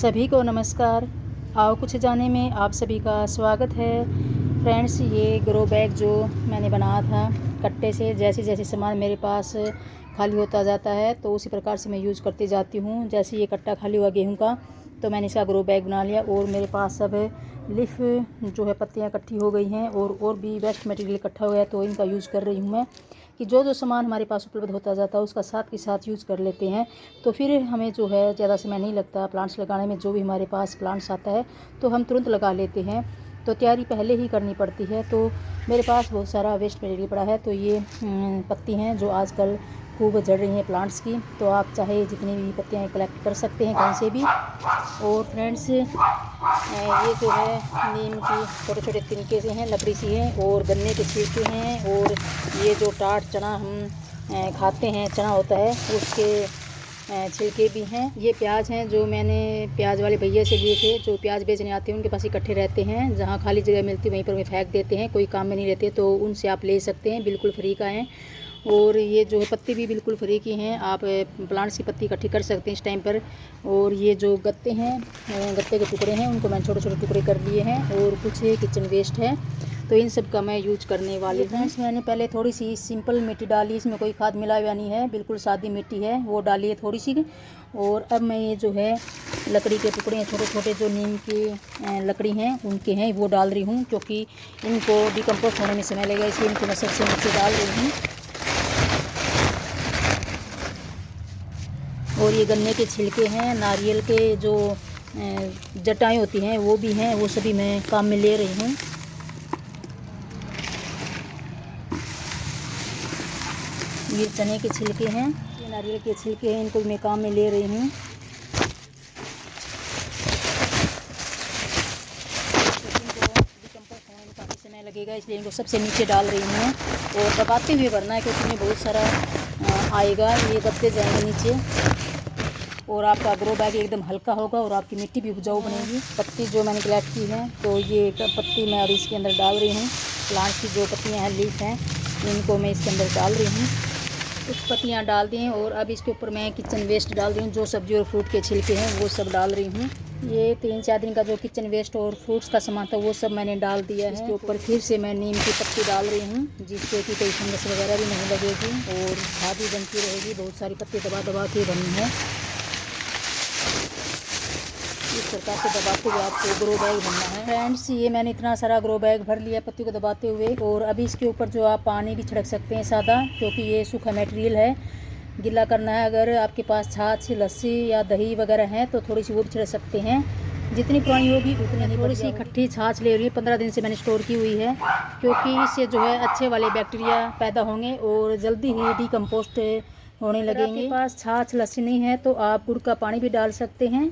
सभी को नमस्कार। आओ कुछ जाने में आप सभी का स्वागत है। फ्रेंड्स, ये ग्रो बैग जो मैंने बनाया था कट्टे से, जैसे जैसे सामान मेरे पास खाली होता जाता है तो उसी प्रकार से मैं यूज़ करती जाती हूँ। जैसे ये कट्टा खाली हुआ गेहूं का तो मैंने इसका ग्रो बैग बना लिया और मेरे पास सब लीफ जो है पत्तियाँ इकट्ठी हो गई हैं और भी वेस्ट मटेरियल इकट्ठा हुआ है तो इनका यूज़ कर रही हूँ मैं कि जो जो सामान हमारे पास उपलब्ध होता जाता है उसका साथ के साथ यूज़ कर लेते हैं। तो फिर हमें जो है ज़्यादा समय नहीं लगता प्लांट्स लगाने में। जो भी हमारे पास प्लांट्स आता है तो हम तुरंत लगा लेते हैं, तो तैयारी पहले ही करनी पड़ती है। तो मेरे पास बहुत सारा वेस्ट मटेरियल पड़ा है। तो ये पत्ती हैं जो आजकल खूब झड़ रही हैं प्लांट्स की, तो आप चाहे जितनी भी पत्तियाँ कलेक्ट कर सकते हैं कहीं से भी। और फ्रेंड्स, ये जो है नीम की छोटे छोटे तिनके से हैं, लकड़ी सी है, और गन्ने के छिलके हैं, और ये जो टाट चना हम खाते हैं, चना होता है उसके छिलके भी हैं। ये प्याज हैं जो मैंने प्याज वाले भैया से लिए थे, जो प्याज बेचने आते हैं उनके पास इकट्ठे रहते हैं। जहाँ खाली जगह मिलती है वहीं पर वे फेंक देते हैं, कोई काम में नहीं रहते, तो उनसे आप ले सकते हैं, बिल्कुल फ्री का है। और ये जो है पत्ती भी बिल्कुल फ्री की हैं, आप प्लांट्स की पत्ती इकट्ठी कर सकते हैं इस टाइम पर। और ये जो गत्ते हैं, गत्ते के टुकड़े हैं, उनको मैंने छोटे छोटे टुकड़े कर लिए हैं, और कुछ किचन वेस्ट है तो इन सब का मैं यूज करने वाली हूँ। फ्रेंड्स, मैंने पहले थोड़ी सी सिंपल मिट्टी डाली, इसमें कोई खाद मिला हुआ नहीं है, बिल्कुल सादी मिट्टी है, वो डाली है थोड़ी सी। और अब मैं ये जो है लकड़ी के टुकड़े हैं छोटे छोटे, जो नीम की लकड़ी हैं उनके हैं, वो डाल रही हूँ, क्योंकि इनको डिकम्पोस्ट होने में समय लगेगा, इसलिए इनको मैं सबसे नीचे डाल रही हूँ। और ये गन्ने के छिलके हैं, नारियल के जो जटाएँ होती हैं वो भी हैं, वो सभी मैं काम में ले रही हूँ। ये चने के छिलके हैं, ये नारियल के छिलके हैं, इनको मैं काम में ले रही हूँ। डिकम्पोस्ट होने में काफ़ी समय लगेगा, इसलिए इनको सबसे नीचे डाल रही हूँ, और दबाते हुए भरना है क्योंकि इनमें बहुत सारा आएगा, ये दबते जाएंगे नीचे, और आपका ग्रो बैग एकदम हल्का होगा और आपकी मिट्टी भी उपजाऊ बनेगी। पत्ती जो मैंने कलेक्ट की है, तो ये पत्ती मैं अब इसके अंदर डाल रही हूँ। प्लांट की जो पत्तियाँ हैं, लीफ हैं, इनको मैं इसके अंदर डाल रही हूँ। कुछ पत्तियाँ डाल दी हैं, और अब इसके ऊपर मैं किचन वेस्ट डाल रही हूँ, जो सब्जी और फ्रूट के छिलके हैं वो सब डाल रही हूँ। ये 3-4 दिन का जो किचन वेस्ट और फ्रूट्स का सामान था वो सब मैंने डाल दिया है। इसके ऊपर फिर से मैं नीम की पत्ती डाल रही हूँ, जिससे कि कोई फंगस वगैरह भी नहीं लगेगी और खाद भी बनती रहेगी। बहुत सारी पत्ती दबा दबा के बनी है, इस प्रकार से दबाते हुए आपको ग्रो बैग भरना है। फ्रेंड्स, ये मैंने इतना सारा ग्रो बैग भर लिया पत्ती को दबाते हुए, और अभी इसके ऊपर जो आप पानी भी छिड़क सकते हैं सादा, क्योंकि ये सूखा मटेरियल है, गीला करना है। अगर आपके पास छाछ, लस्सी या दही वगैरह है तो थोड़ी सी वो भी छिड़क सकते हैं, जितनी पुरानी होगी उतनी ही। थोड़ी सी खट्टी छाछ ले रही है, 15 दिन से मैंने स्टोर की हुई है, क्योंकि इससे जो है अच्छे वाले बैक्टीरिया पैदा होंगे और जल्दी ही डिकम्पोस्ट होने लगेंगे। आपके पास छाछ, लस्सी नहीं है तो आप गुड़ का पानी भी डाल सकते हैं,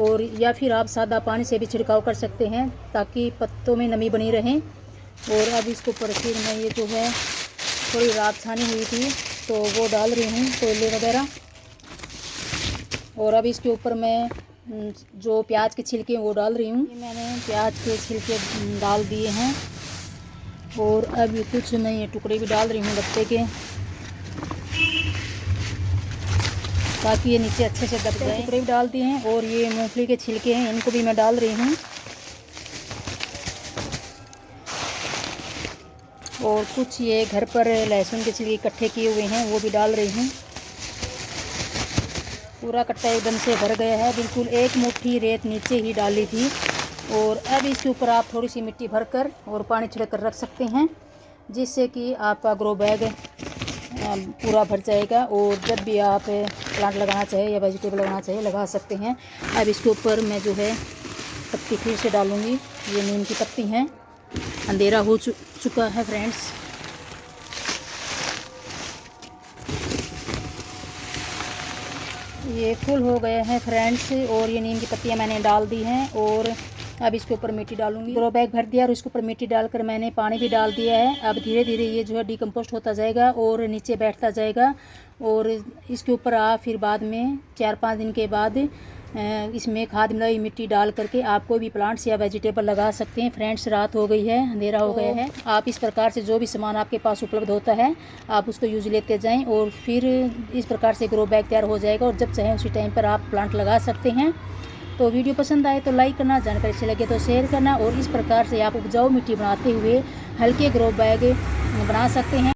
और या फिर आप सादा पानी से भी छिड़काव कर सकते हैं, ताकि पत्तों में नमी बनी रहे। और अब इसके ऊपर फिर मैं ये जो है थोड़ी रात छानी हुई थी तो वो डाल रही हूँ, कोयले वगैरह। और अब इसके ऊपर मैं जो प्याज के छिलके वो डाल रही हूँ। मैंने प्याज के छिलके डाल दिए हैं, और अब कुछ मैं ये टुकड़े भी डाल रही हूँ गत्ते के, ताकि ये नीचे अच्छे से दब जाए। टुकड़े भी डाल दिए हैं, और ये मूंगफली के छिलके हैं, इनको भी मैं डाल रही हूँ। और कुछ ये घर पर लहसुन के छिलके इकट्ठे किए हुए हैं वो भी डाल रही हूँ। पूरा कट्टा एकदम से भर गया है, बिल्कुल एक मुट्ठी रेत नीचे ही डाली थी। और अब इसके ऊपर आप थोड़ी सी मिट्टी भरकर और पानी छिड़क कर रख सकते हैं, जिससे कि आपका ग्रो बैग पूरा भर जाएगा, और जब भी आप प्लांट लगाना चाहे या वेजिटेबल लगाना चाहे लगा सकते हैं। अब इसके ऊपर मैं जो है पत्ती फिर से डालूँगी, ये नीम की पत्ती हैं। अंधेरा हो चुका है फ्रेंड्स, ये फुल हो गए हैं फ्रेंड्स, और ये नीम की पत्तियां मैंने डाल दी हैं। और अब इसके ऊपर मिट्टी डालूंगी। ग्रो बैग भर दिया और इसके ऊपर मिट्टी डालकर मैंने पानी भी डाल दिया है। अब धीरे धीरे ये जो है डिकम्पोस्ट होता जाएगा और नीचे बैठता जाएगा, और इसके ऊपर आप फिर बाद में 4-5 दिन के बाद इसमें खाद मिलाई मिट्टी डाल करके आप कोई भी प्लांट्स या वेजिटेबल लगा सकते हैं। फ्रेंड्स, रात हो गई है, अंधेरा हो गया है। आप इस प्रकार से जो भी सामान आपके पास उपलब्ध होता है आप उसको यूज लेते जाएं, और फिर इस प्रकार से ग्रो बैग तैयार हो जाएगा, और जब चाहें उसी टाइम पर आप प्लांट लगा सकते हैं। तो वीडियो पसंद आए तो लाइक करना, जानकारी अच्छी लगे तो शेयर करना। और इस प्रकार से आप उपजाऊ मिट्टी बनाते हुए हल्के ग्रो बैग बना सकते हैं।